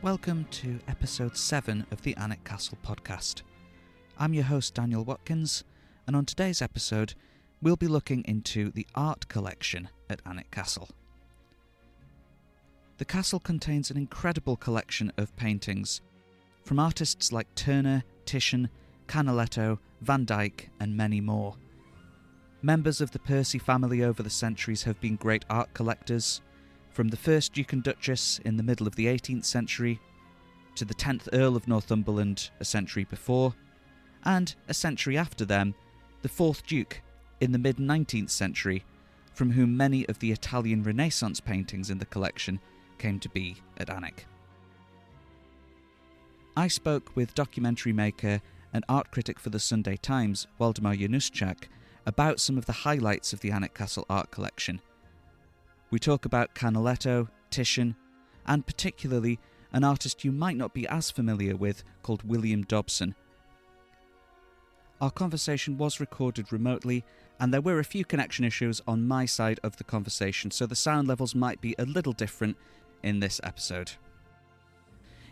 Welcome to episode 7 of the Alnwick Castle Podcast. I'm your host Daniel Watkins, and on today's episode we'll be looking into the art collection at Alnwick Castle. The castle contains an incredible collection of paintings from artists like Turner, Titian, Canaletto, Van Dyck and many more. Members of the Percy family over the centuries have been great art collectors, from the first Duke and Duchess in the middle of the 18th century, to the 10th Earl of Northumberland a century before, and a century after them, the 4th Duke in the mid-19th century, from whom many of the Italian Renaissance paintings in the collection came to be at Alnwick. I spoke with documentary maker and art critic for the Sunday Times, Waldemar Januszczak, about some of the highlights of the Alnwick Castle art collection. We talk about Canaletto, Titian, and particularly an artist you might not be as familiar with called William Dobson. Our conversation was recorded remotely, and there were a few connection issues on my side of the conversation, so the sound levels might be a little different in this episode.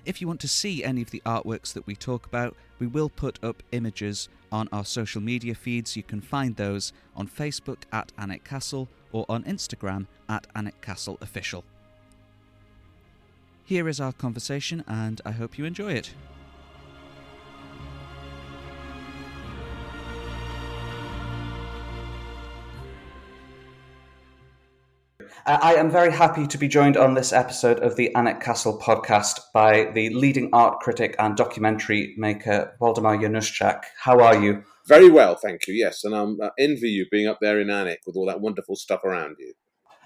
If you want to see any of the artworks that we talk about, we will put up images on our social media feeds. You can find those on Facebook at Alnwick Castle or on Instagram at Alnwick Castle Official. Here is our conversation, and I hope you enjoy it. I am very happy to be joined on this episode of the Alnwick Castle Podcast by the leading art critic and documentary maker, Waldemar Januszczak. How are you? Very well, thank you, yes. And I envy you being up there in Alnwick with all that wonderful stuff around you.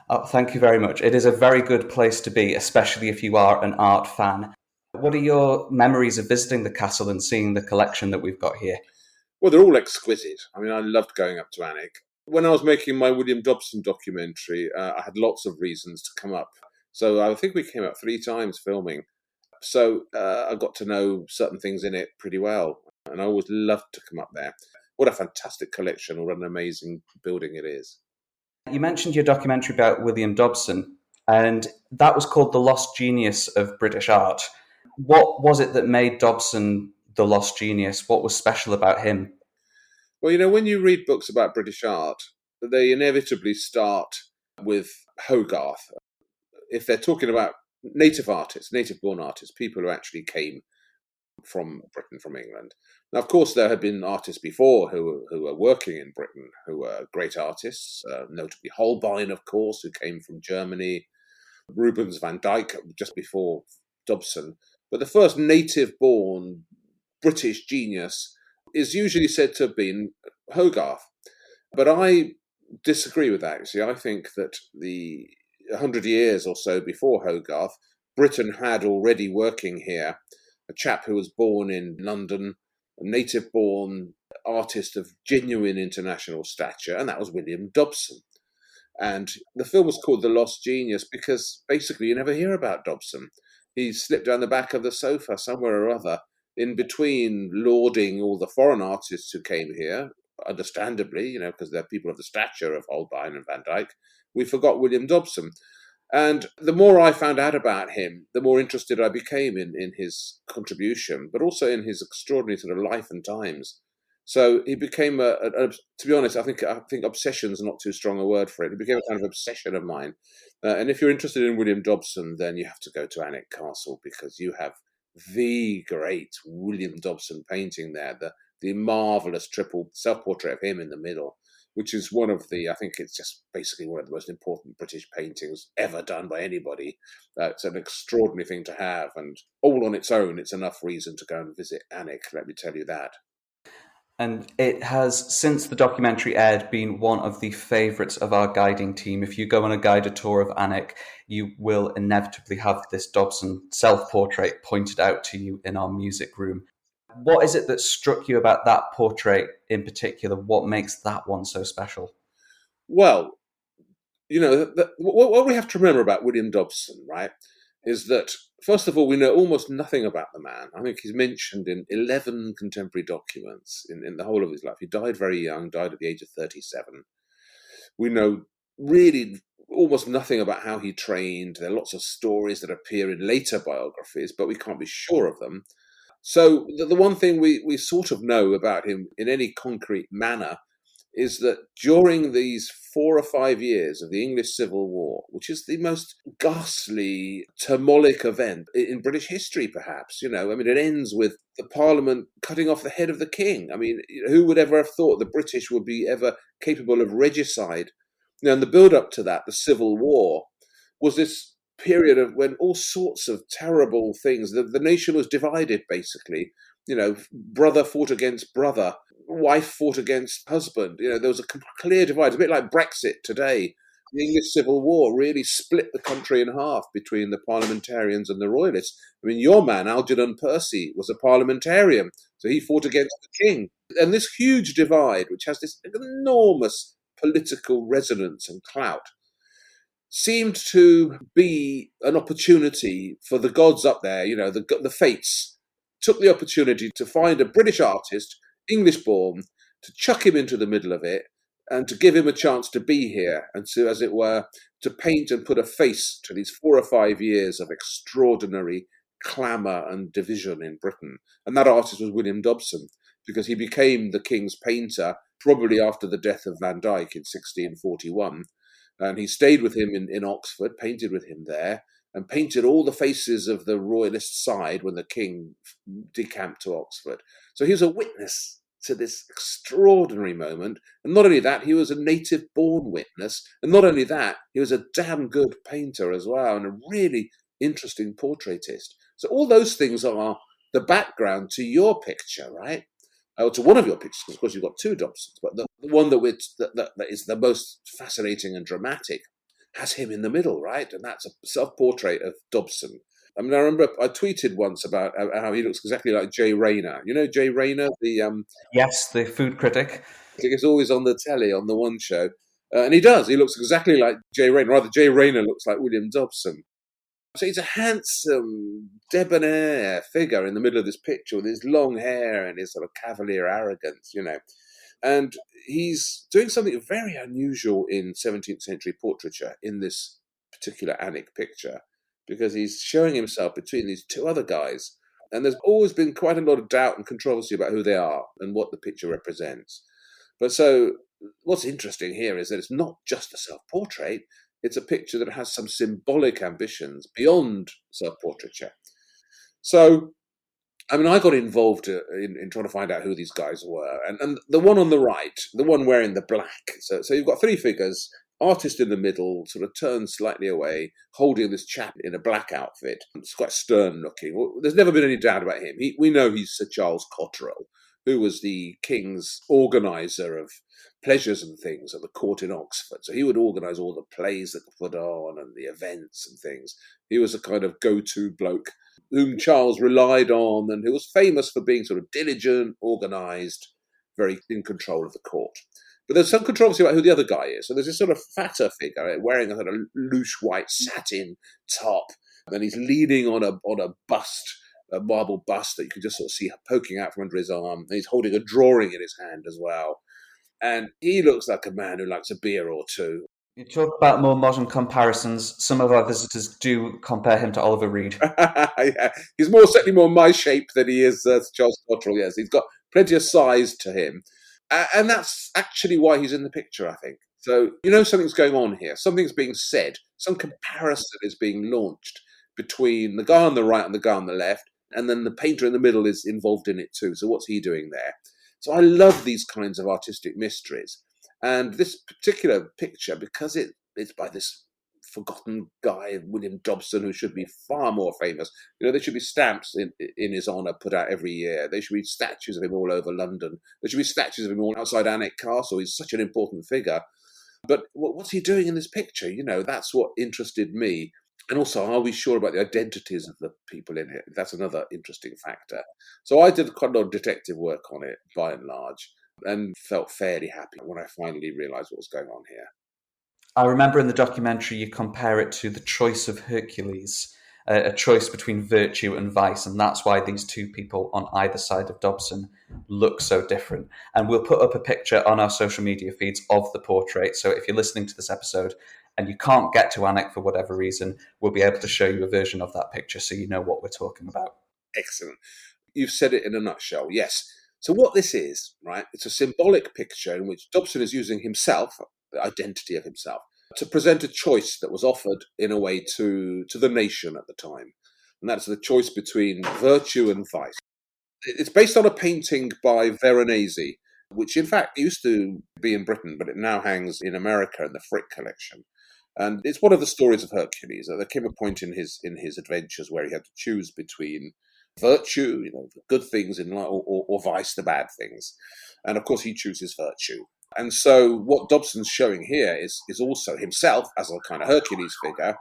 Oh, thank you very much. It is a very good place to be, especially if you are an art fan. What are your memories of visiting the castle and seeing the collection that we've got here? Well, they're all exquisite. I mean, I loved going up to Alnwick. When I was making my William Dobson documentary, I had lots of reasons to come up. So I think we came up 3 times filming. So I got to know certain things in it pretty well. And I always loved to come up there. What a fantastic collection, what an amazing building it is. You mentioned your documentary about William Dobson, and that was called The Lost Genius of British Art. What was it that made Dobson the lost genius? What was special about him? Well, you know, when you read books about British art, they inevitably start with Hogarth. If they're talking about native artists, native-born artists, people who actually came from Britain, from England. Now, of course, there had been artists before who were working in Britain, who were great artists, notably Holbein, of course, who came from Germany, Rubens, Van Dyck, just before Dobson. But the first native-born British genius is usually said to have been Hogarth. But I disagree with that. See, I think that 100 years or so before Hogarth, Britain had already working here a chap who was born in London, a native-born artist of genuine international stature, and that was William Dobson. And the film was called The Lost Genius because basically you never hear about Dobson. He slipped down the back of the sofa somewhere or other in between lauding all the foreign artists who came here, understandably, you know, because they're people of the stature of Holbein and Van Dyck. We forgot William Dobson. And the more I found out about him, the more interested I became in his contribution, but also in his extraordinary sort of life and times. So he became, to be honest, I think obsession is not too strong a word for it. It became a kind of obsession of mine. And if you're interested in William Dobson, then you have to go to Alnwick Castle because you have the great William Dobson painting there, the marvellous triple self-portrait of him in the middle, which is I think it's just basically one of the most important British paintings ever done by anybody. It's an extraordinary thing to have, and all on its own, it's enough reason to go and visit Alnwick, let me tell you that. And it has, since the documentary aired, been one of the favourites of our guiding team. If you go on a guided tour of Alnwick, you will inevitably have this Dobson self-portrait pointed out to you in our music room. What is it that struck you about that portrait in particular? What makes that one so special? Well, you know, what we have to remember about William Dobson, right, is that, first of all, we know almost nothing about the man. I think he's mentioned in 11 contemporary documents in the whole of his life. He died very young, died at the age of 37. We know really almost nothing about how he trained. There are lots of stories that appear in later biographies, but we can't be sure of them. So the one thing we sort of know about him in any concrete manner is that during these 4 or 5 years of the English Civil War, which is the most ghastly, turmolic event in British history, perhaps, I mean, it ends with the Parliament cutting off the head of the king. I mean, who would ever have thought the British would be ever capable of regicide? And the build-up to that, the Civil War, was this period of when all sorts of terrible things, the nation was divided, basically. Brother fought against brother, wife fought against husband. There was a clear divide. It's a bit like Brexit today. The English Civil War really split the country in half between the parliamentarians and the royalists. I mean, your man, Algernon Percy, was a parliamentarian, so he fought against the king. And this huge divide, which has this enormous political resonance and clout, seemed to be an opportunity for the gods up there, the fates, took the opportunity to find a British artist, English-born, to chuck him into the middle of it and to give him a chance to be here and to, as it were, to paint and put a face to these 4 or 5 years of extraordinary clamour and division in Britain. And that artist was William Dobson, because he became the king's painter probably after the death of Van Dyck in 1641. And he stayed with him in Oxford, painted with him there, and painted all the faces of the royalist side when the king decamped to Oxford. So he was a witness to this extraordinary moment. And not only that, he was a native-born witness. And not only that, he was a damn good painter as well, and a really interesting portraitist. So all those things are the background to your picture, right? To one of your pictures, of course, you've got 2 Dobsons, but the one that is the most fascinating and dramatic has him in the middle, right? And that's a self-portrait of Dobson. I mean, I remember I tweeted once about how he looks exactly like Jay Rayner. You know Jay Rayner, the yes, the food critic. He's always on the telly on the One Show, and he does. He looks exactly like Jay Rayner. Rather, Jay Rayner looks like William Dobson. So he's a handsome, debonair figure in the middle of this picture with his long hair and his sort of cavalier arrogance, And he's doing something very unusual in 17th century portraiture in this particular Alnwick picture, because he's showing himself between these 2 other guys. And there's always been quite a lot of doubt and controversy about who they are and what the picture represents. But so what's interesting here is that it's not just a self-portrait. It's a picture that has some symbolic ambitions beyond self-portraiture. So, I mean, I got involved in trying to find out who these guys were. And the one on the right, the one wearing the black. So you've got 3 figures, artist in the middle, sort of turned slightly away, holding this chap in a black outfit. It's quite stern looking. Well, there's never been any doubt about him. We know he's Sir Charles Cotterell, who was the king's organiser of pleasures and things at the court in Oxford. So he would organise all the plays that were put on and the events and things. He was a kind of go-to bloke whom Charles relied on and who was famous for being sort of diligent, organised, very in control of the court. But there's some controversy about who the other guy is. So there's this sort of fatter figure wearing a sort of loose white satin top, and he's leaning on a bust, a marble bust that you can just sort of see poking out from under his arm. And he's holding a drawing in his hand as well. And he looks like a man who likes a beer or 2. You talk about more modern comparisons. Some of our visitors do compare him to Oliver Reed. Yeah. He's certainly more my shape than he is Charles Cotterell. Yes, he's got plenty of size to him. And that's actually why he's in the picture, I think. So, something's going on here. Something's being said. Some comparison is being launched between the guy on the right and the guy on the left. And then the painter in the middle is involved in it too. So what's he doing there? So I love these kinds of artistic mysteries. And this particular picture, because it's by this forgotten guy, William Dobson, who should be far more famous. There should be stamps in his honour put out every year. There should be statues of him all over London. There should be statues of him all outside Alnwick Castle. He's such an important figure. But what's he doing in this picture? That's what interested me. And also, are we sure about the identities of the people in it? That's another interesting factor. So I did quite a lot of detective work on it, by and large, and felt fairly happy when I finally realised what was going on here. I remember in the documentary you compare it to the choice of Hercules, a choice between virtue and vice, and that's why these 2 people on either side of Dobson look so different. And we'll put up a picture on our social media feeds of the portrait, so if you're listening to this episode and you can't get to Alnwick for whatever reason, we'll be able to show you a version of that picture so you know what we're talking about. Excellent. You've said it in a nutshell, yes. So what this is, right, it's a symbolic picture in which Dobson is using himself, the identity of himself, to present a choice that was offered in a way to the nation at the time. And that's the choice between virtue and vice. It's based on a painting by Veronese, which in fact used to be in Britain, but it now hangs in America in the Frick collection. And it's one of the stories of Hercules. There came a point in his adventures where he had to choose between virtue, the good things in life, or vice, the bad things. And of course, he chooses virtue. And so what Dobson's showing here is also himself, as a kind of Hercules figure,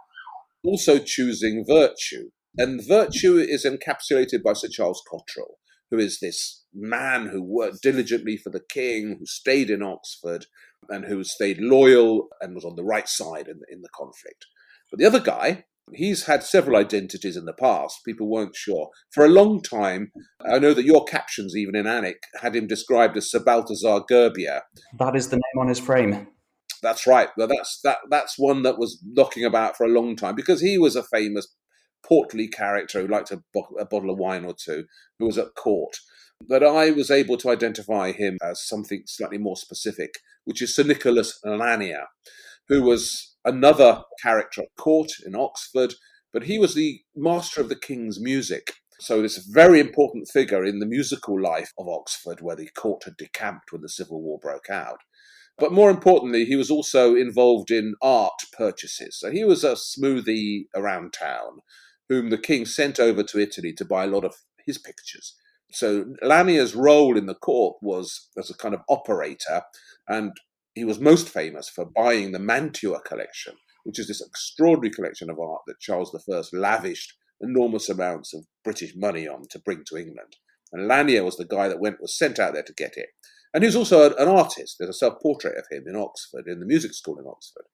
also choosing virtue. And virtue is encapsulated by Sir Charles Cotterell, who is this man who worked diligently for the king, who stayed in Oxford, and who stayed loyal and was on the right side in the conflict. But the other guy, he's had several identities in the past. People weren't sure. For a long time, I know that your captions, even in Alnwick, had him described as Sir Balthazar Gerbier. That is the name on his frame. That's right. Well, that's one that was knocking about for a long time, because he was a famous portly character who liked a bottle of wine or two, who was at court. But I was able to identify him as something slightly more specific, which is Sir Nicholas Lanier, who was another character at court in Oxford, but he was the master of the king's music. So this very important figure in the musical life of Oxford, where the court had decamped when the Civil War broke out. But more importantly, he was also involved in art purchases. So he was a smoothie around town, whom the king sent over to Italy to buy a lot of his pictures. So Lanier's role in the court was as a kind of operator, and he was most famous for buying the Mantua collection, which is this extraordinary collection of art that Charles I lavished enormous amounts of British money on to bring to England. And Lanier was the guy that was sent out there to get it. And he was also an artist. There's a self-portrait of him in Oxford, in the music school in Oxford.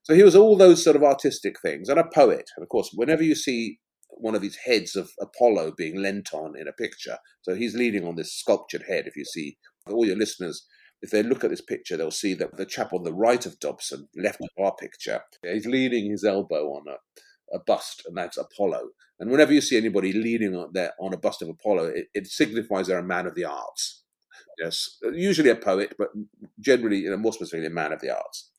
So he was all those sort of artistic things, and a poet. And of course, whenever you see one of these heads of Apollo being leant on in a picture, so he's leaning on this sculptured head. If you see, all your listeners, if they look at this picture, they'll see that the chap on the right of Dobson, left of our picture, he's leaning his elbow on a bust, and that's Apollo. And whenever you see anybody leaning on a bust of Apollo, it signifies they're a man of the arts. Yes, usually a poet, but generally, more specifically, a man of the arts.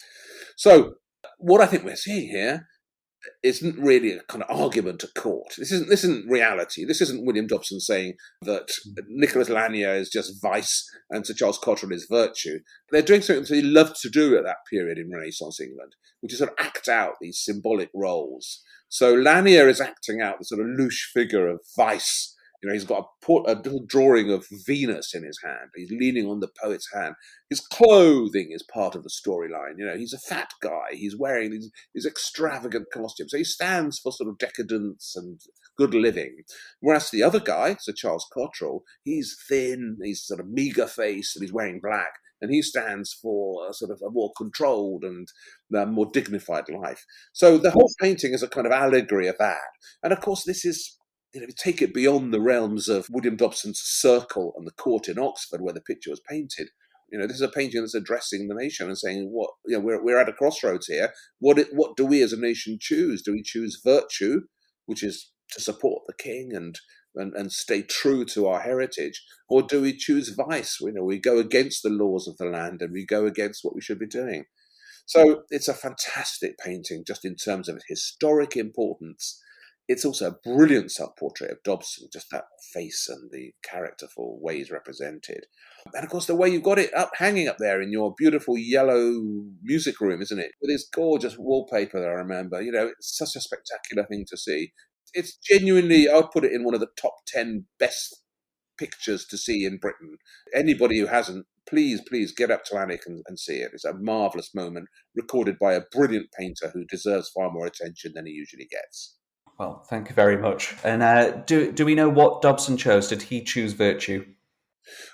So what I think we're seeing here isn't really a kind of argument at court. This isn't reality. This isn't William Dobson saying that Nicholas Lanier is just vice and Sir Charles Cotterell is virtue. They're doing something that he loved to do at that period in Renaissance England, which is sort of act out these symbolic roles. So Lanier is acting out the sort of louche figure of vice. He's got a little drawing of Venus in his hand. He's leaning on the poet's hand. His clothing is part of the storyline. He's a fat guy. He's wearing these extravagant costumes. So he stands for sort of decadence and good living. Whereas the other guy, Sir Charles Cotterell, he's thin, he's sort of meagre face, and he's wearing black. And he stands for a sort of a more controlled and more dignified life. So the whole painting is a kind of allegory of that. And of course, this is, take it beyond the realms of William Dobson's circle and the court in Oxford where the picture was painted. This is a painting that's addressing the nation and saying, we're at a crossroads here. What do we as a nation choose? Do we choose virtue, which is to support the king and stay true to our heritage, or do we choose vice? We go against the laws of the land and we go against what we should be doing. So it's a fantastic painting just in terms of its historic importance. It's also a brilliant self-portrait of Dobson, just that face and the characterful way he's represented. And of course, the way you've got it hanging up there in your beautiful yellow music room, isn't it? With this gorgeous wallpaper that I remember. It's such a spectacular thing to see. It's genuinely, I would put it in one of the top 10 best pictures to see in Britain. Anybody who hasn't, please get up to Alnwick and see it. It's a marvellous moment, recorded by a brilliant painter who deserves far more attention than he usually gets. Well, thank you very much. And do we know what Dobson chose? Did he choose virtue?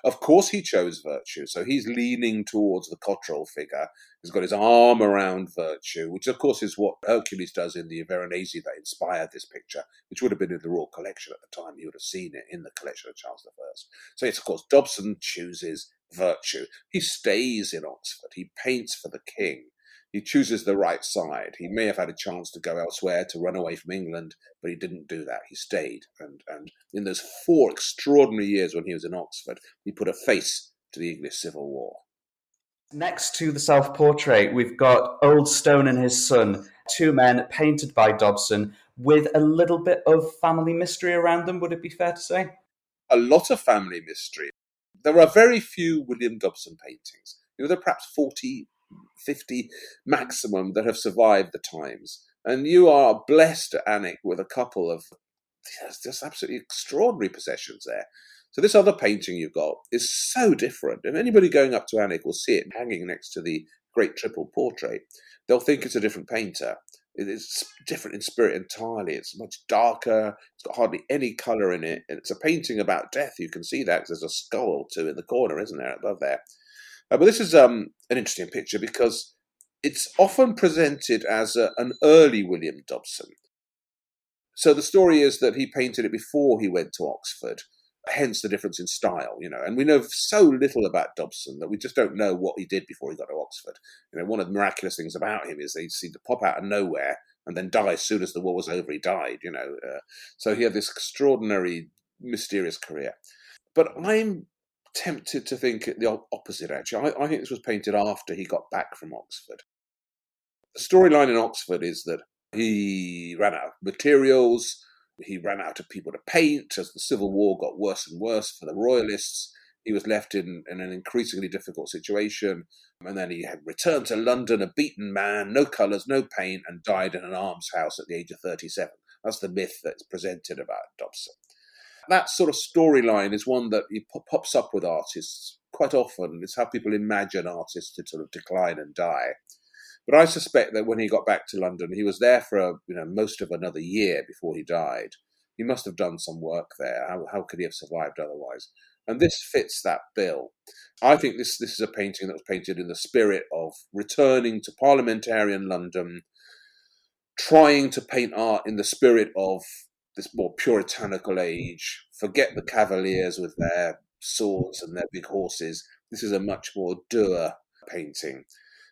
Of course he chose virtue. So he's leaning towards the Cotterell figure. He's got his arm around virtue, which of course is what Hercules does in the Veronese that inspired this picture, which would have been in the Royal Collection at the time. You would have seen it in the collection of Charles I. So it's, of course, Dobson chooses virtue. He stays in Oxford. He paints for the king. He chooses the right side. He may have had a chance to go elsewhere, to run away from England, but he didn't do that. He stayed. And in those 4 extraordinary years when he was in Oxford, he put a face to the English Civil War. Next to the self-portrait, we've got Old Stone and his son, 2 men painted by Dobson with a little bit of family mystery around them, would it be fair to say? A lot of family mystery. There are very few William Dobson paintings. There are perhaps 40, 50 maximum that have survived the times. And you are blessed at Alnwick with a couple of just absolutely extraordinary possessions there. So this other painting you've got is so different. If anybody going up to Alnwick will see it hanging next to the great triple portrait, they'll think it's a different painter. It is different in spirit entirely. It's much darker. It's got hardly any colour in it. And it's a painting about death. You can see that because there's a skull or two in the corner, isn't there, above there? But this is an interesting picture because it's often presented as an early William Dobson. So the story is that he painted it before he went to Oxford, hence the difference in style, and we know so little about Dobson that we just don't know what he did before he got to Oxford. One of the miraculous things about him is that he seemed to pop out of nowhere and then die as soon as the war was over. He died, so he had this extraordinary, mysterious career. But I'm tempted to think the opposite, actually. I think this was painted after he got back from Oxford. The storyline in Oxford is that he ran out of materials. He ran out of people to paint as the Civil War got worse and worse for the Royalists. He was left in an increasingly difficult situation. And then he had returned to London, a beaten man, no colours, no paint, and died in an almshouse at the age of 37. That's the myth that's presented about Dobson. That sort of storyline is one that pops up with artists quite often. It's how people imagine artists to sort of decline and die. But I suspect that when he got back to London, he was there for most of another year before he died. He must have done some work there. How could he have survived otherwise? And this fits that bill. I think this is a painting that was painted in the spirit of returning to parliamentarian London, trying to paint art in the spirit of this more puritanical age. Forget the Cavaliers with their swords and their big horses. This is a much more dour painting.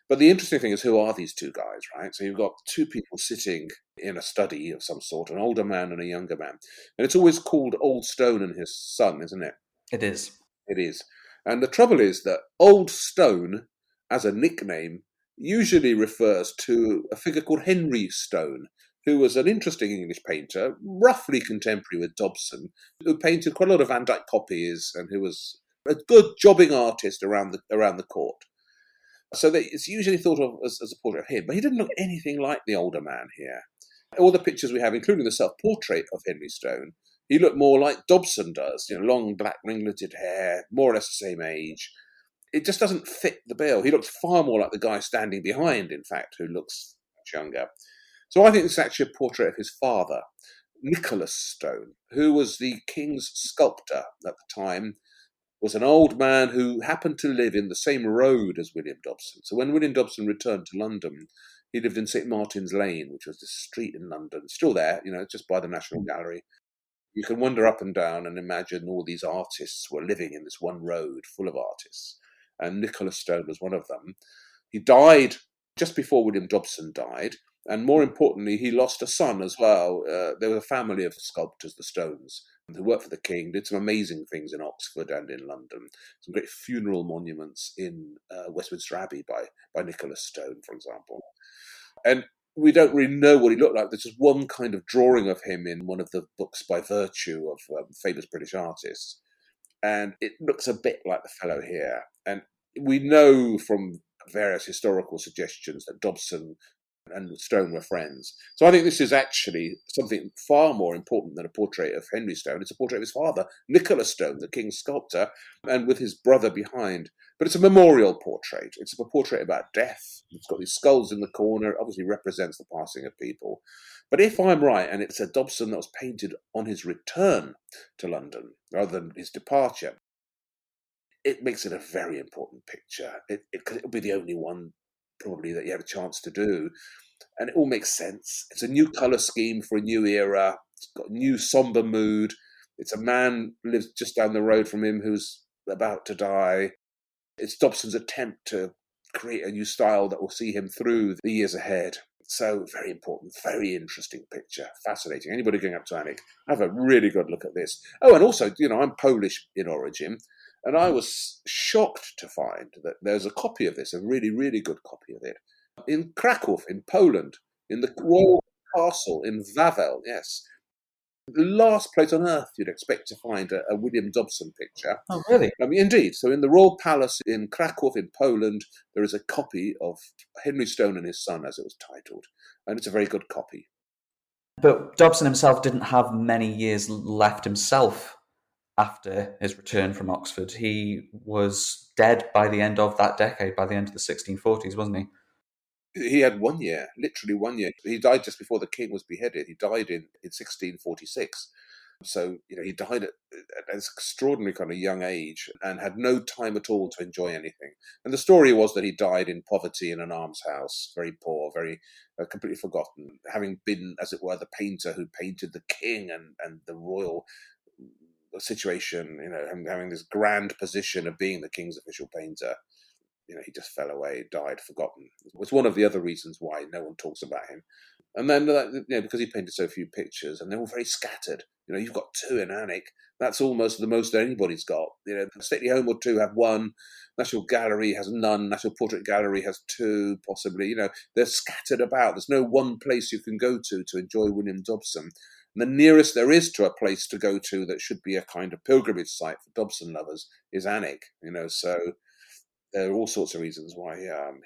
But the interesting thing is, who are these 2 guys, right? So you've got 2 people sitting in a study of some sort, an older man and a younger man. And it's always called Old Stone and his son, isn't it? It is. It is. And the trouble is that Old Stone, as a nickname, usually refers to a figure called Henry Stone, who was an interesting English painter, roughly contemporary with Dobson, who painted quite a lot of Van Dyck copies and who was a good jobbing artist around the court. So it's usually thought of as a portrait of him, but he didn't look anything like the older man here. All the pictures we have, including the self-portrait of Henry Stone, he looked more like Dobson does, long black ringleted hair, more or less the same age. It just doesn't fit the bill. He looks far more like the guy standing behind, in fact, who looks much younger. So I think this is actually a portrait of his father, Nicholas Stone, who was the king's sculptor at the time, was an old man who happened to live in the same road as William Dobson. So when William Dobson returned to London, he lived in St. Martin's Lane, which was this street in London, still there, just by the National Gallery. You can wander up and down and imagine all these artists were living in this one road full of artists. And Nicholas Stone was one of them. He died just before William Dobson died. And more importantly, he lost a son as well. There was a family of sculptors, the Stones, who worked for the king, did some amazing things in Oxford and in London. Some great funeral monuments in Westminster Abbey by Nicholas Stone, for example. And we don't really know what he looked like. There's just one kind of drawing of him in one of the books by virtue of famous British artists. And it looks a bit like the fellow here. And we know from various historical suggestions that Dobson and Stone were friends. So I think this is actually something far more important than a portrait of Henry Stone. It's a portrait of his father, Nicholas Stone, the king's sculptor, and with his brother behind. But it's a memorial portrait. It's a portrait about death. It's got these skulls in the corner. It obviously represents the passing of people. But if I'm right, and it's a Dobson that was painted on his return to London rather than his departure, it makes it a very important picture. It'll be the only one probably that you have a chance to do. And it all makes sense. It's a new colour scheme for a new era. It's got a new sombre mood. It's a man who lives just down the road from him who's about to die. It's Dobson's attempt to create a new style that will see him through the years ahead. So very important, very interesting picture, fascinating. Anybody going up to Alnwick, have a really good look at this. Oh, and also, I'm Polish in origin, and I was shocked to find that there's a copy of this, a really, really good copy of it, in Krakow, in Poland, in the Royal Castle in Wawel, yes. The last place on earth you'd expect to find a William Dobson picture. Oh, really? Indeed. So in the Royal Palace in Krakow in Poland, there is a copy of Henry Stone and His Son, as it was titled. And it's a very good copy. But Dobson himself didn't have many years left himself after his return from Oxford. He was dead by the end of that decade, by the end of the 1640s, wasn't he? He had 1 year, literally 1 year. He died just before the king was beheaded. He died in 1646. So, he died at an extraordinary kind of young age and had no time at all to enjoy anything. And the story was that he died in poverty in an almshouse, very poor, very completely forgotten, having been, as it were, the painter who painted the king and the royal situation, having this grand position of being the king's official painter. He just fell away, died, forgotten. It was one of the other reasons why no one talks about him. And then, because he painted so few pictures, and they're all very scattered. You've got 2 in Alnwick. That's almost the most anybody's got. The Stately Home or 2 have 1. National Gallery has none. National Portrait Gallery has 2, possibly. They're scattered about. There's no one place you can go to enjoy William Dobson. And the nearest there is to a place to go to that should be a kind of pilgrimage site for Dobson lovers is Alnwick. So there are all sorts of reasons why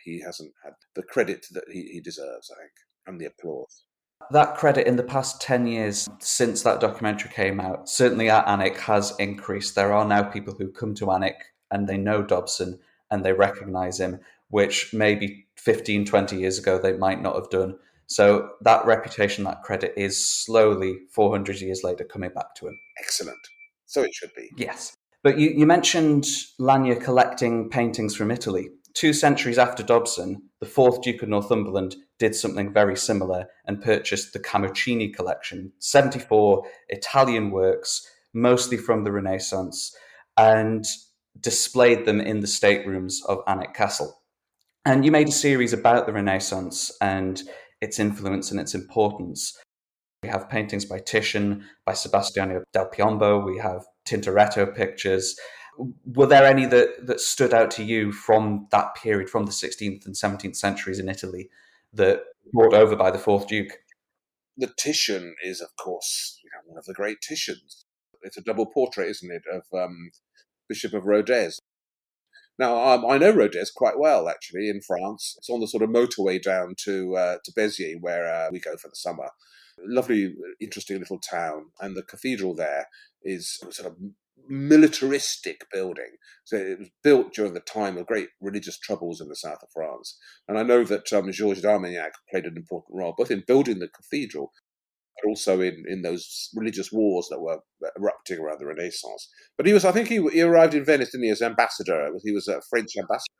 he hasn't had the credit that he deserves, I think, and the applause. That credit in the past 10 years since that documentary came out, certainly at Alnwick, has increased. There are now people who come to Alnwick and they know Dobson and they recognise him, which maybe 15, 20 years ago they might not have done. So that reputation, that credit is slowly, 400 years later, coming back to him. Excellent. So it should be. Yes. But you mentioned Lanier collecting paintings from Italy. 2 centuries after Dobson, the 4th Duke of Northumberland did something very similar and purchased the Camuccini collection, 74 Italian works, mostly from the Renaissance, and displayed them in the staterooms of Alnwick Castle. And you made a series about the Renaissance and its influence and its importance. We have paintings by Titian, by Sebastiano del Piombo, we have Tintoretto pictures. Were there any that stood out to you from that period, from the 16th and 17th centuries in Italy, that brought over by the 4th Duke? The Titian is, of course, one of the great Titians. It's a double portrait, isn't it, of Bishop of Rodez. Now, I know Rodez quite well, actually, in France. It's on the sort of motorway down to Béziers, where we go for the summer. Lovely, interesting little town. And the cathedral there is sort of militaristic building. So it was built during the time of great religious troubles in the south of France. And I know that Georges d'Armagnac played an important role, both in building the cathedral, but also in those religious wars that were erupting around the Renaissance. But I think he arrived in Venice, didn't he, as ambassador? He was a French ambassador.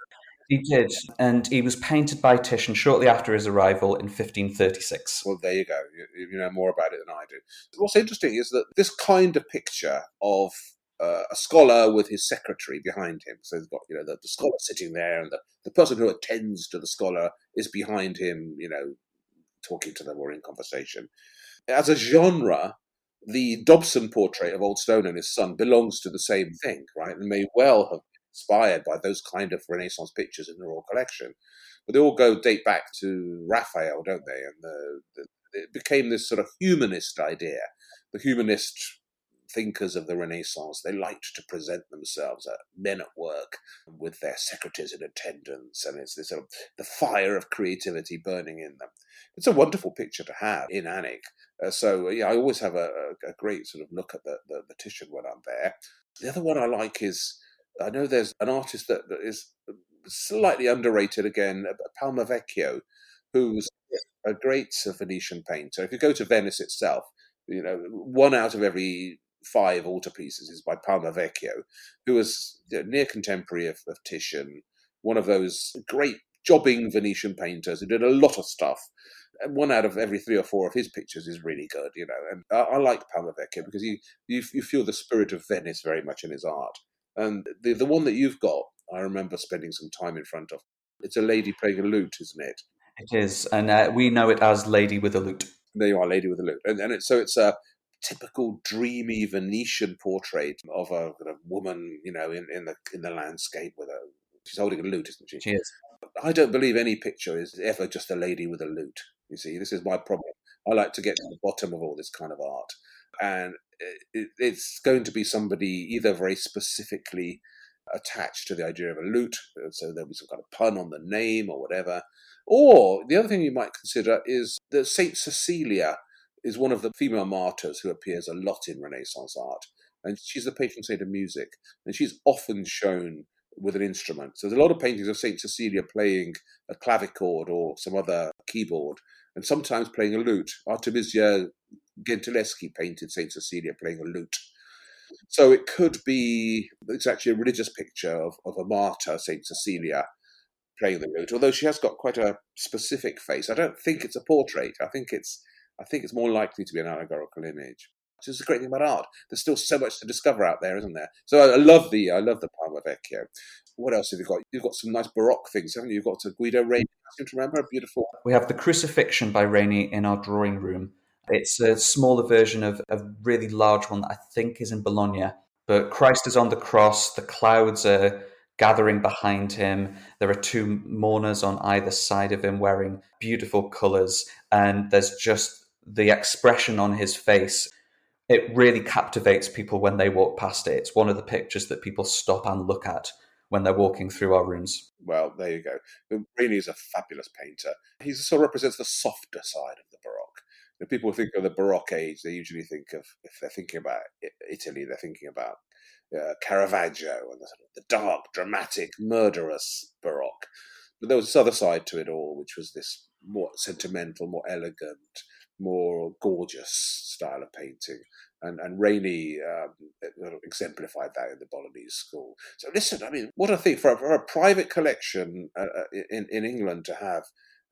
He did, and he was painted by Titian shortly after his arrival in 1536. Well, there you go. You know more about it than I do. What's interesting is that this kind of picture of a scholar with his secretary behind him. So he's got, the scholar sitting there, and the person who attends to the scholar is behind him, talking to them or in conversation. As a genre, the Dobson portrait of Old Stone and His Son belongs to the same thing, right? And may well have inspired by those kind of Renaissance pictures in the Royal Collection. But they all date back to Raphael, don't they? And it became this sort of humanist idea. The humanist thinkers of the Renaissance, they liked to present themselves as men at work with their secretaries in attendance, and it's this sort of the fire of creativity burning in them. It's a wonderful picture to have in Alnwick. I always have a great sort of look at the Titian when I'm there. The other one I like is, I know there's an artist that is slightly underrated again, Palma Vecchio, who's a great Venetian painter. If you go to Venice itself, 1 out of every 5 altarpieces is by Palma Vecchio, who was near contemporary of Titian, one of those great jobbing Venetian painters who did a lot of stuff. And 1 out of every 3 or 4 of his pictures is really good, And I like Palma Vecchio because you feel the spirit of Venice very much in his art. And the one that you've got, I remember spending some time in front of. It's a lady playing a lute, isn't it? It is, and we know it as Lady with a Lute. There you are, Lady with a Lute. And it's a typical dreamy Venetian portrait of a kind of woman, in the landscape she's holding a lute, isn't she? She is. I don't believe any picture is ever just a lady with a lute. You see, this is my problem. I like to get to the bottom of all this kind of art. And it's going to be somebody either very specifically attached to the idea of a lute, so there'll be some kind of pun on the name or whatever. Or the other thing you might consider is that Saint Cecilia is one of the female martyrs who appears a lot in Renaissance art. And she's the patron saint of music. And she's often shown with an instrument. So there's a lot of paintings of Saint Cecilia playing a clavichord or some other keyboard, and sometimes playing a lute. Artemisia Gentileschi painted Saint Cecilia playing a lute. So it's actually a religious picture of a martyr, Saint Cecilia, playing the lute, although she has got quite a specific face. I don't think it's a portrait. I think it's more likely to be an allegorical image. Which is the great thing about art. There's still so much to discover out there, isn't there? So I love the Palma Vecchio. What else have you got? You've got some nice Baroque things, haven't you? You've got Guido Reni. I seem to remember, beautiful. We have the Crucifixion by Reni in our drawing room. It's a smaller version of a really large one that I think is in Bologna. But Christ is on the cross. The clouds are gathering behind him. There are two mourners on either side of him wearing beautiful colours. And there's just the expression on his face. It really captivates people when they walk past it. It's one of the pictures that people stop and look at when they're walking through our rooms. Well, there you go. Reni is a fabulous painter. He sort of represents the softer side of the Baroque. When people think of the Baroque age, they usually think of, if they're thinking about Italy, they're thinking about Caravaggio and the dark, dramatic, murderous Baroque. But there was this other side to it all, which was this more sentimental, more elegant, more gorgeous style of painting. And Reni exemplified that in the Bolognese school. So listen, I mean, what a thing for a private collection in England to have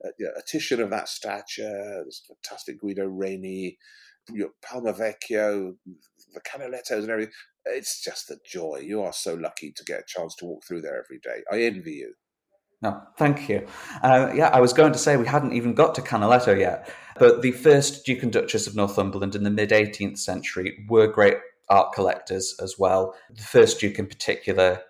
a Titian of that stature, this fantastic Guido Reni, Palma Vecchio, the Canalettos and everything. It's just a joy. You are so lucky to get a chance to walk through there every day. I envy you. No, thank you. I was going to say we hadn't even got to Canaletto yet, but the first Duke and Duchess of Northumberland in the mid-18th century were great art collectors as well. The first Duke in particular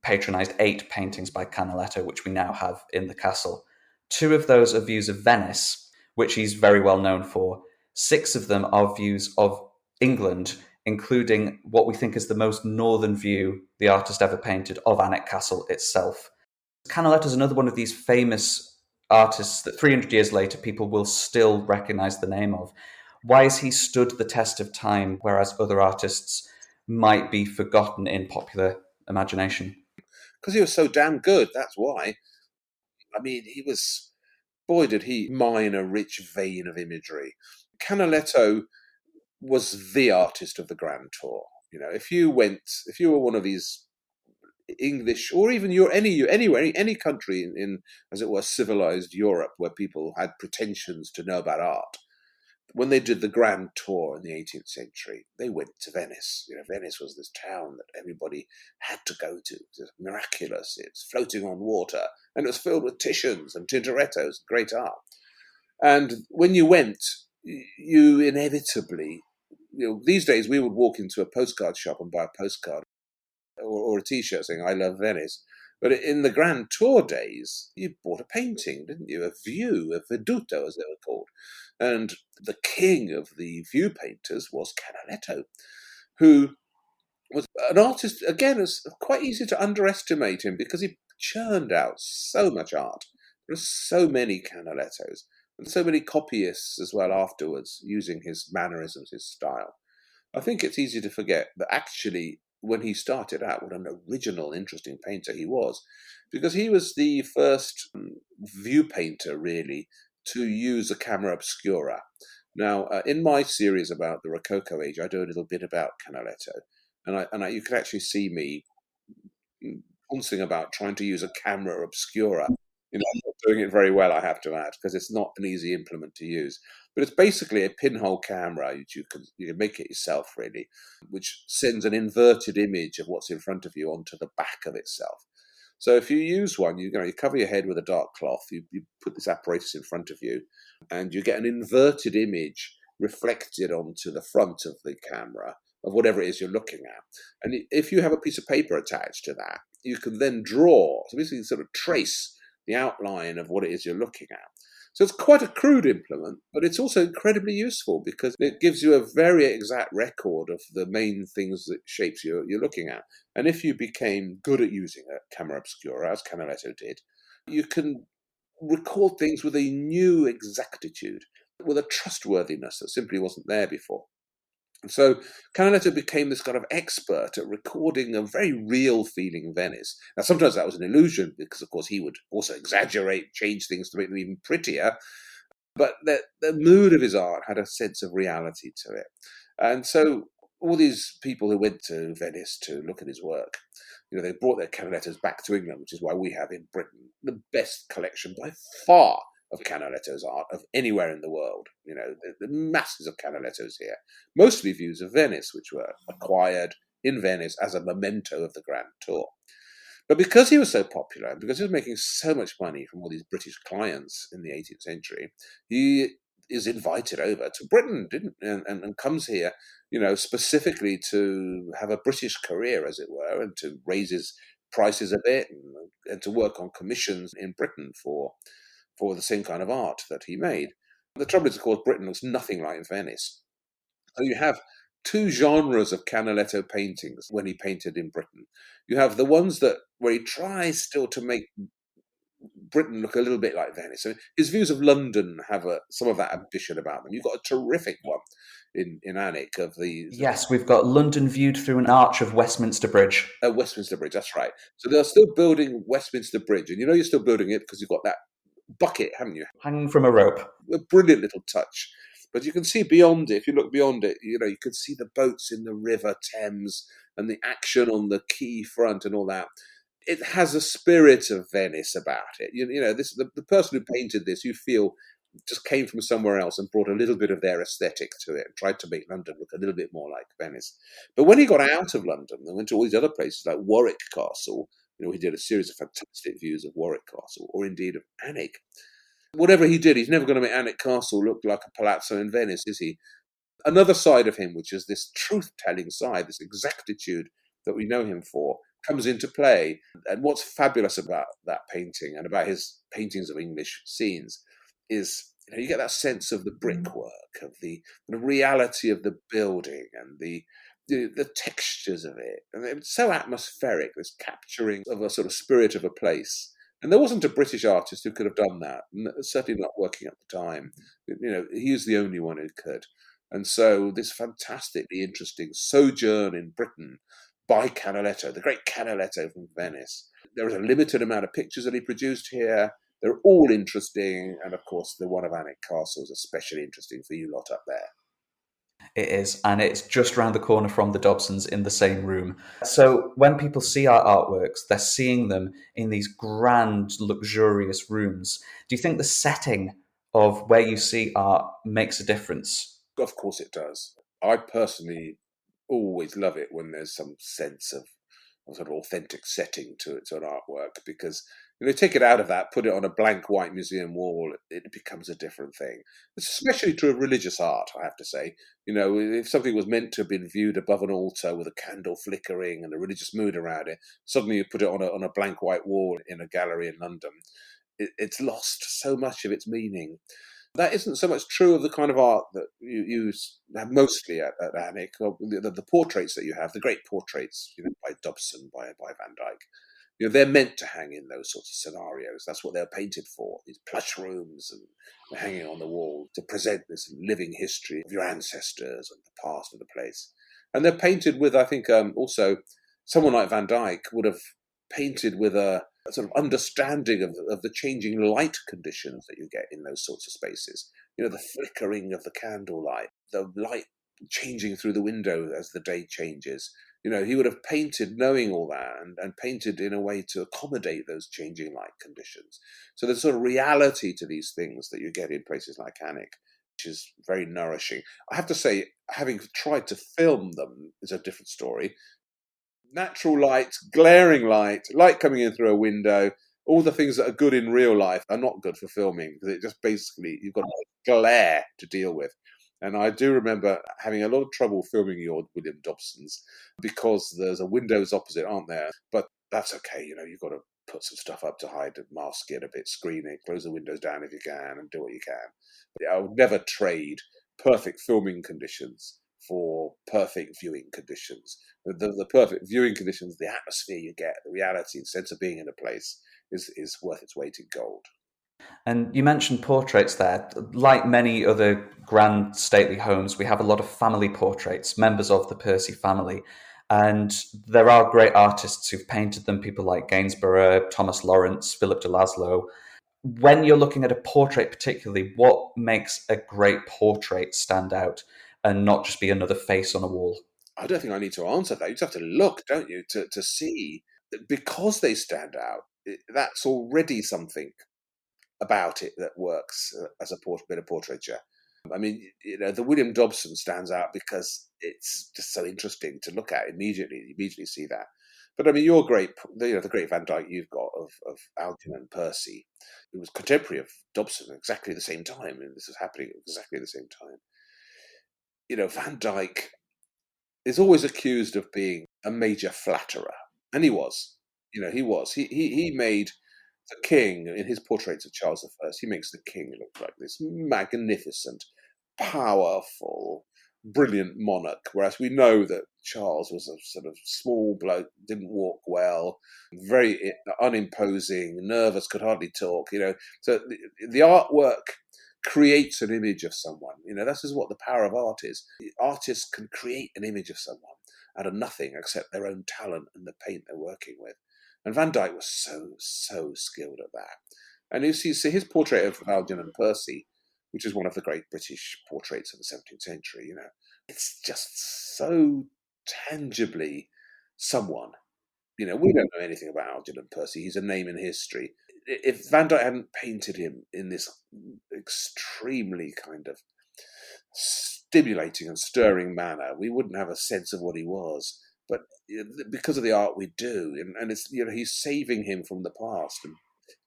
patronised 8 paintings by Canaletto, which we now have in the castle. 2 of those are views of Venice, which he's very well known for. 6 of them are views of England, including what we think is the most northern view the artist ever painted of Alnwick Castle itself. Canaletto is another one of these famous artists that 300 years later people will still recognise the name of. Why has he stood the test of time, whereas other artists might be forgotten in popular imagination? Because he was so damn good, that's why. I mean, boy, did he mine a rich vein of imagery. Canaletto was the artist of the Grand Tour. If you were one of these English, or even any country in, as it were, civilized Europe, where people had pretensions to know about art, when they did the Grand Tour in the 18th century, they went to Venice. Venice was this town that everybody had to go to. It was miraculous. It's floating on water, and it was filled with Titians and Tintorettos, great art. And when you went, you inevitably, these days we would walk into a postcard shop and buy a postcard or a T-shirt saying "I love Venice." But in the Grand Tour days, you bought a painting, didn't you? A view, a veduto, as they were called. And the king of the view painters was Canaletto, who was an artist. Again, it's quite easy to underestimate him because he churned out so much art. There are so many Canalettos and so many copyists as well afterwards, using his mannerisms, his style. I think it's easy to forget that actually, when he started out, what an original, interesting painter he was, because he was the first view painter, really, to use a camera obscura. Now, in my series about the Rococo age, I do a little bit about Canaletto, and you can actually see me pouncing about trying to use a camera obscura. I'm not doing it very well, I have to add, because it's not an easy implement to use. But it's basically a pinhole camera. You can make it yourself, really, which sends an inverted image of what's in front of you onto the back of itself. So if you use one, you cover your head with a dark cloth, you put this apparatus in front of you, and you get an inverted image reflected onto the front of the camera of whatever it is you're looking at. And if you have a piece of paper attached to that, you can then draw, so basically sort of trace the outline of what it is you're looking at. So it's quite a crude implement, but it's also incredibly useful because it gives you a very exact record of the main things that shapes you're looking at. And if you became good at using a camera obscura, as Canaletto did, you can record things with a new exactitude, with a trustworthiness that simply wasn't there before. And so Canaletto became this kind of expert at recording a very real feeling Venice. Now, sometimes that was an illusion because, of course, he would also exaggerate, change things to make them even prettier. But the mood of his art had a sense of reality to it. And so all these people who went to Venice to look at his work, they brought their Canalettos back to England, which is why we have in Britain the best collection by far of Canaletto's art of anywhere in the world. The masses of Canalettos here, mostly views of Venice, which were acquired in Venice as a memento of the Grand Tour. But because he was so popular, and because he was making so much money from all these British clients in the 18th century, he is invited over to Britain, and comes here, specifically to have a British career, as it were, and to raise his prices a bit, and to work on commissions in Britain for the same kind of art that he made. The trouble is, of course, Britain looks nothing like Venice. So you have two genres of Canaletto paintings when he painted in Britain. You have the ones where he tries still to make Britain look a little bit like Venice. So his views of London have some of that ambition about them. You've got a terrific one in Alnwick of the... Yes, we've got London viewed through an arch of Westminster Bridge. Westminster Bridge, that's right. So they're still building Westminster Bridge, and you're still building it because you've got that bucket, haven't you? Hanging from a rope. A brilliant little touch. But you can see beyond it, if you look beyond it, you can see the boats in the River Thames and the action on the quay front and all that. It has a spirit of Venice about it. The person who painted this, you feel, just came from somewhere else and brought a little bit of their aesthetic to it and tried to make London look a little bit more like Venice. But when he got out of London and went to all these other places like Warwick Castle, he did a series of fantastic views of Warwick Castle, or indeed of Alnwick. Whatever he did, he's never going to make Alnwick Castle look like a palazzo in Venice, is he? Another side of him, which is this truth-telling side, this exactitude that we know him for, comes into play. And what's fabulous about that painting and about his paintings of English scenes is you get that sense of the brickwork, of the reality of the building and the textures of it. And it's so atmospheric, this capturing of a sort of spirit of a place. And there wasn't a British artist who could have done that, certainly not working at the time. He was the only one who could. And so this fantastically interesting sojourn in Britain by Canaletto, the great Canaletto from Venice. There is a limited amount of pictures that he produced here. They're all interesting. And of course, the one of Alnwick Castle is especially interesting for you lot up there. It is, and it's just round the corner from the Dobsons in the same room. So when people see our artworks, they're seeing them in these grand, luxurious rooms. Do you think the setting of where you see art makes a difference? Of course it does. I personally always love it when there's some sense of sort of authentic setting to an artwork, because take it out of that, put it on a blank white museum wall, it becomes a different thing. It's especially true of religious art, I have to say. If something was meant to have been viewed above an altar with a candle flickering and a religious mood around it, suddenly you put it on a blank white wall in a gallery in London, it's lost so much of its meaning. That isn't so much true of the kind of art that you have mostly at Alnwick. The portraits that you have, the great portraits, by Dobson, by Van Dyck. They're meant to hang in those sorts of scenarios. That's what they're painted for, these plush rooms and hanging on the wall to present this living history of your ancestors and the past of the place. And they're painted with, I think, also someone like Van Dyck would have painted with a sort of understanding of the changing light conditions that you get in those sorts of spaces. The flickering of the candlelight, the light changing through the window as the day changes. He would have painted knowing all that and painted in a way to accommodate those changing light conditions. So there's sort of reality to these things that you get in places like Alnwick, which is very nourishing. I have to say, having tried to film them is a different story. natural light, glaring light coming in through a window. All the things that are good in real life are not good for filming because it just basically, you've got glare to deal with. And I do remember having a lot of trouble filming your William Dobsons because there's a windows opposite, aren't there? But that's okay, you've got to put some stuff up to hide and mask it a bit, screen it, close the windows down if you can, and do what you can. But I would never trade perfect filming conditions for perfect viewing conditions. The perfect viewing conditions, the atmosphere you get, the reality, the sense of being in a place is worth its weight in gold. And you mentioned portraits there. Like many other grand stately homes, we have a lot of family portraits, members of the Percy family. And there are great artists who've painted them, people like Gainsborough, Thomas Lawrence, Philip de Laszlo. When you're looking at a portrait particularly, what makes a great portrait stand out and not just be another face on a wall? I don't think I need to answer that. You just have to look, don't you, to see. Because they stand out, that's already something about it that works as a bit of portraiture. I mean, the William Dobson stands out because it's just so interesting to look at immediately. You immediately see that. But I mean, your great, the great Van Dyck you've got of Algernon Percy, who was contemporary of Dobson at exactly the same time, and this is happening at exactly the same time. Van Dyck is always accused of being a major flatterer, and he was. He was. He made the king, in his portraits of Charles I, he makes the king look like this magnificent, powerful, brilliant monarch, whereas we know that Charles was a sort of small bloke, didn't walk well, very unimposing, nervous, could hardly talk, So the artwork creates an image of someone. This is what the power of art is. Artists can create an image of someone out of nothing except their own talent and the paint they're working with. And Van Dyck was so skilled at that. And you see his portrait of Algernon Percy, which is one of the great British portraits of the 17th century, it's just so tangibly someone. We don't know anything about Algernon Percy. He's a name in history. If Van Dyck hadn't painted him in this extremely kind of stimulating and stirring manner, we wouldn't have a sense of what he was. But because of the art we do, and it's he's saving him from the past and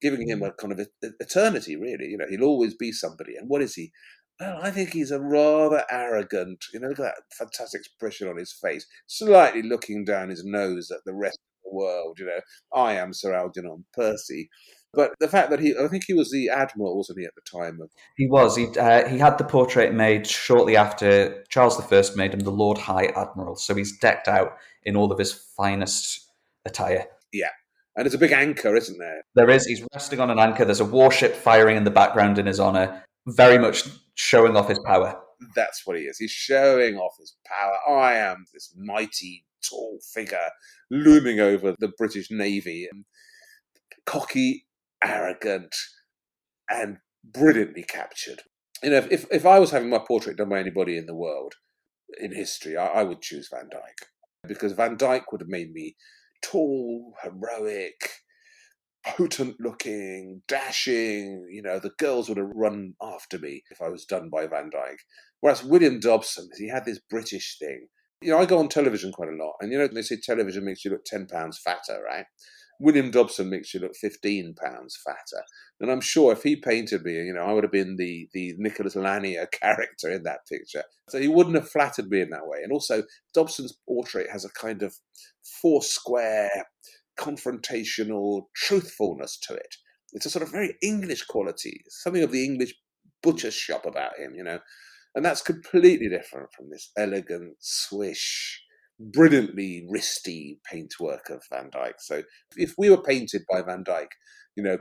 giving him a kind of eternity, really. He'll always be somebody. And what is he? Well, I think he's a rather arrogant. Look at that fantastic expression on his face, slightly looking down his nose at the rest of the world. I am Sir Algernon Percy. But the fact that I think he was the admiral, wasn't he, at the time? He was. He had the portrait made shortly after Charles I made him the Lord High Admiral. So he's decked out in all of his finest attire. Yeah. And there's a big anchor, isn't there? There is. He's resting on an anchor. There's a warship firing in the background in his honour, very much showing off his power. That's what he is. He's showing off his power. I am this mighty, tall figure looming over the British Navy. Cocky, arrogant, and brilliantly captured. If I was having my portrait done by anybody in the world, in history, I would choose Van Dyck. Because Van Dyck would have made me tall, heroic, potent looking, dashing. The girls would have run after me if I was done by Van Dyck. Whereas William Dobson, he had this British thing. I go on television quite a lot, and they say television makes you look 10 pounds fatter, right? William Dobson makes you look 15 pounds fatter. And I'm sure if he painted me, I would have been the Nicholas Lanier character in that picture. So he wouldn't have flattered me in that way. And also, Dobson's portrait has a kind of foursquare, confrontational truthfulness to it. It's a sort of very English quality, something of the English butcher's shop about him, And that's completely different from this elegant, swish, brilliantly wristy paintwork of Van Dyck. So if we were painted by Van Dyck,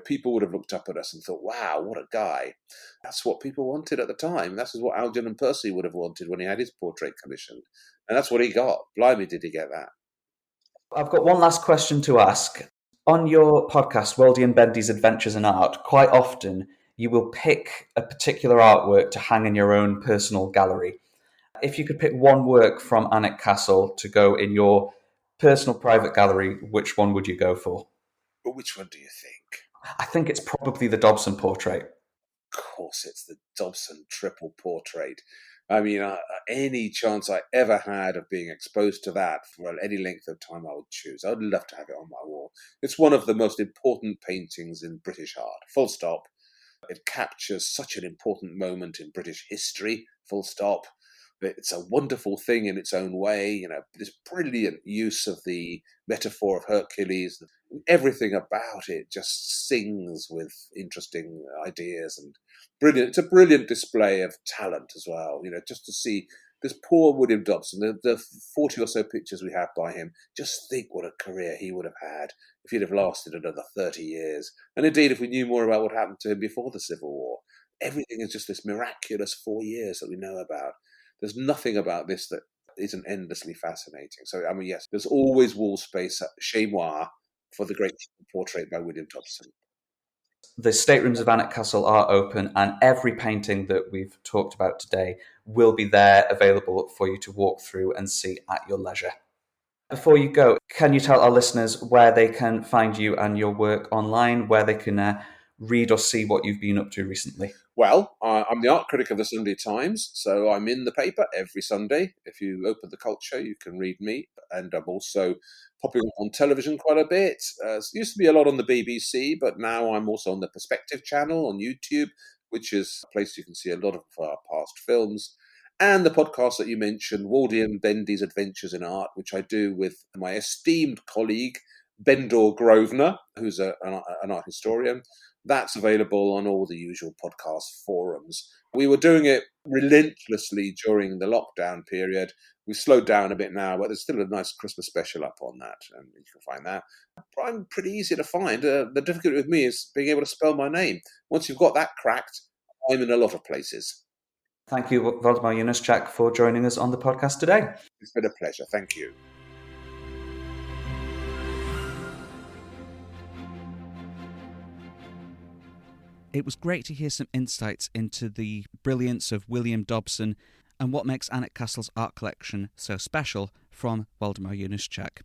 people would have looked up at us and thought, wow, what a guy. That's what people wanted at the time. That's what Algernon Percy would have wanted when he had his portrait commissioned. And that's what he got. Blimey, did he get that. I've got one last question to ask. On your podcast, Weldy and Bendy's Adventures in Art, quite often you will pick a particular artwork to hang in your own personal gallery. If you could pick one work from Alnwick Castle to go in your personal private gallery, which one would you go for? But which one do you think? I think it's probably the Dobson portrait. Of course, it's the Dobson triple portrait. I mean, any chance I ever had of being exposed to that for any length of time, I would choose. I would love to have it on my wall. It's one of the most important paintings in British art, full stop. It captures such an important moment in British history, full stop. It's a wonderful thing in its own way, this brilliant use of the metaphor of Hercules. Everything about it just sings with interesting ideas and brilliant. It's a brilliant display of talent as well, just to see this poor William Dobson, the 40 or so pictures we have by him, just think what a career he would have had if he'd have lasted another 30 years. And indeed, if we knew more about what happened to him before the Civil War, everything is just this miraculous 4 years that we know about. There's nothing about this that isn't endlessly fascinating. So, yes, there's always wall space chez moi for the great portrait by William Dobson. The staterooms of Alnwick Castle are open, and every painting that we've talked about today will be there available for you to walk through and see at your leisure. Before you go, can you tell our listeners where they can find you and your work online, where they can read or see what you've been up to recently? Well, I'm the art critic of the Sunday Times, so I'm in the paper every Sunday. If you open the culture, you can read me. And I'm also popping on television quite a bit. Used to be a lot on the BBC, but now I'm also on the Perspective channel on YouTube, which is a place you can see a lot of our past films. And the podcast that you mentioned, Waldy and Bendy's Adventures in Art, which I do with my esteemed colleague, Bendor Grosvenor, who's an art historian. That's available on all the usual podcast forums. We were doing it relentlessly during the lockdown period. We've slowed down a bit now, but there's still a nice Christmas special up on that, and you can find that. I'm pretty easy to find. The difficulty with me is being able to spell my name. Once you've got that cracked, I'm in a lot of places. Thank you, Waldemar Januszczak, for joining us on the podcast today. It's been a pleasure. Thank you. It was great to hear some insights into the brilliance of William Dobson and what makes Alnwick Castle's art collection so special from Waldemar Januszczak.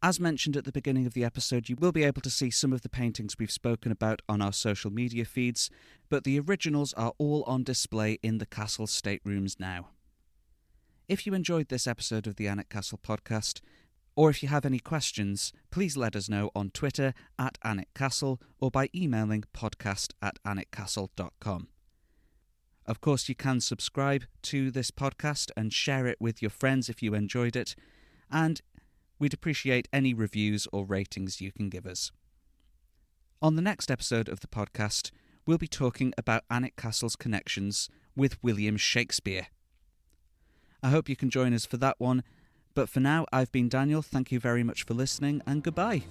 As mentioned at the beginning of the episode, you will be able to see some of the paintings we've spoken about on our social media feeds, but the originals are all on display in the castle staterooms now. If you enjoyed this episode of the Alnwick Castle Podcast, or if you have any questions, please let us know on Twitter @AlnwickCastle or by emailing podcast@alnwickcastle.com. Of course, you can subscribe to this podcast and share it with your friends if you enjoyed it, and we'd appreciate any reviews or ratings you can give us. On the next episode of the podcast, we'll be talking about Alnwick Castle's connections with William Shakespeare. I hope you can join us for that one. But for now, I've been Daniel. Thank you very much for listening, and goodbye.